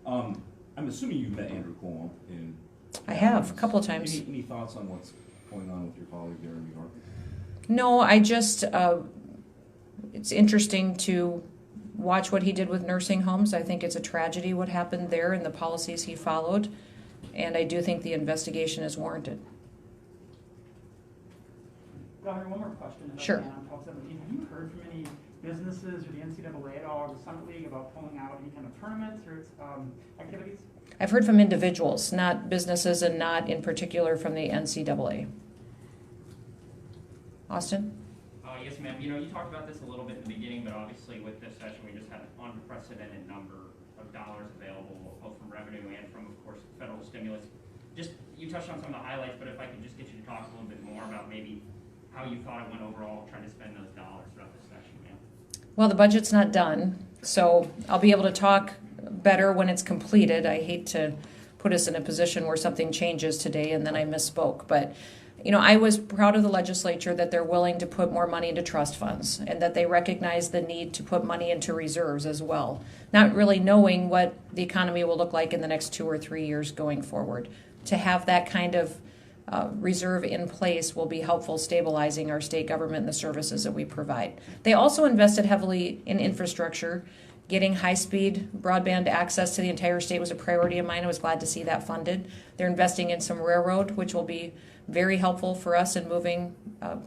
I'm assuming you've met Andrew Cuomo in... I have, a couple of times. Any thoughts on what's going on with your colleague there in New York? No, I just, it's interesting to watch what he did with nursing homes. I think it's a tragedy what happened there and the policies he followed. And I do think the investigation is warranted. Governor, one more question. Sure. On Talk 17, have you heard from any businesses or the NCAA at all, or the Summit League, about pulling out any kind of tournaments or activities? I've heard from individuals, not businesses, and not in particular from the NCAA. Austin? Yes, ma'am. You talked about this a little bit in the beginning, but obviously with this session, we just had an unprecedented number of dollars available, both from revenue and from, of course, federal stimulus. You touched on some of the highlights, but if I could just get you to talk a little bit more about maybe how you thought it went overall trying to spend those dollars throughout this session, ma'am. Well, the budget's not done, so I'll be able to talk better when it's completed. I hate to put us in a position where something changes today and then I misspoke, but I was proud of the legislature that they're willing to put more money into trust funds and that they recognize the need to put money into reserves as well, not really knowing what the economy will look like in the next 2 or 3 years going forward. To have that kind of reserve in place will be helpful stabilizing our state government and the services that we provide. They also invested heavily in infrastructure. Getting high-speed broadband access to the entire state was a priority of mine. I was glad to see that funded. They're investing in some railroad, which will be very helpful for us in moving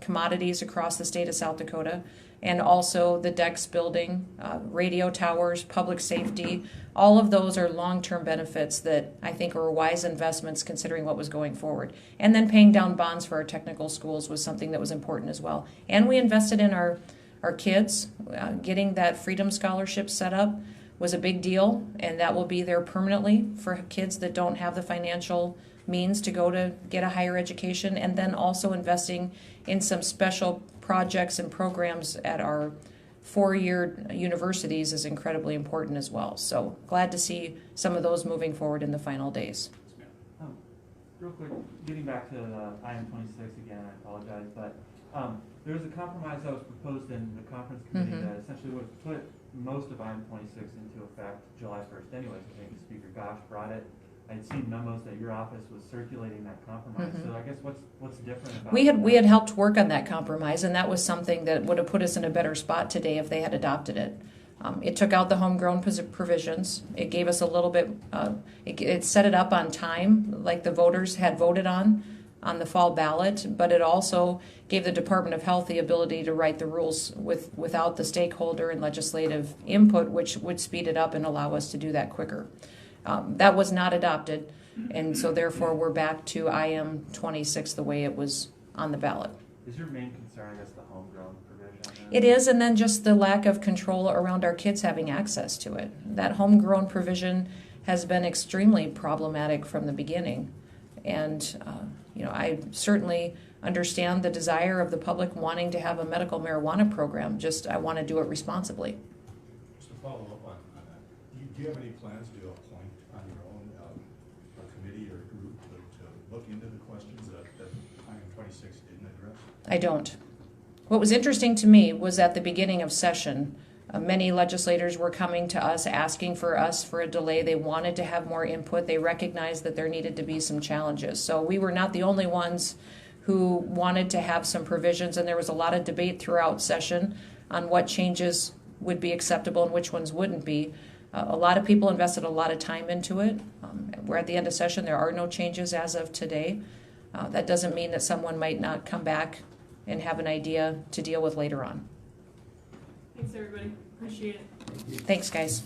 commodities across the state of South Dakota. And also the DEX building, radio towers, public safety. All of those are long-term benefits that I think are wise investments considering what was going forward. And then paying down bonds for our technical schools was something that was important as well. And we invested in our kids. Getting that Freedom Scholarship set up was a big deal, and that will be there permanently for kids that don't have the financial means to go to get a higher education, and then also investing in some special projects and programs at our 4-year universities is incredibly important as well. So glad to see some of those moving forward in the final days. Real quick, getting back to IM 26 again, I apologize, but there was a compromise that was proposed in the conference committee that essentially would put most of IM 26 into effect July 1st anyways. I think Speaker Gosh brought it. I'd seen memos that your office was circulating that compromise. So I guess what's different about we had helped work on that compromise, and that was something that would have put us in a better spot today if they had adopted it. It took out the homegrown provisions. It gave us a little bit, it set it up on time, like the voters had voted on the fall ballot, but it also gave the Department of Health the ability to write the rules without the stakeholder and legislative input, which would speed it up and allow us to do that quicker. That was not adopted, and so therefore we're back to IM 26 the way it was on the ballot. Is your main concern, I guess, the homegrown provision? It is, and then just the lack of control around our kids having access to it. That homegrown provision has been extremely problematic from the beginning, and I certainly understand the desire of the public wanting to have a medical marijuana program. Just I want to do it responsibly. Just to follow up on that, do you have any plans to appoint on your own a committee or group to look into the questions that IM 26 didn't address? I don't. What was interesting to me was at the beginning of session, many legislators were coming to us asking for us for a delay. They wanted to have more input. They recognized that there needed to be some challenges. So we were not the only ones who wanted to have some provisions, and there was a lot of debate throughout session on what changes would be acceptable and which ones wouldn't be. A lot of people invested a lot of time into it. We're at the end of session. There are no changes as of today. That doesn't mean that someone might not come back and have an idea to deal with later on. Thanks, everybody. Appreciate it. Thanks, guys.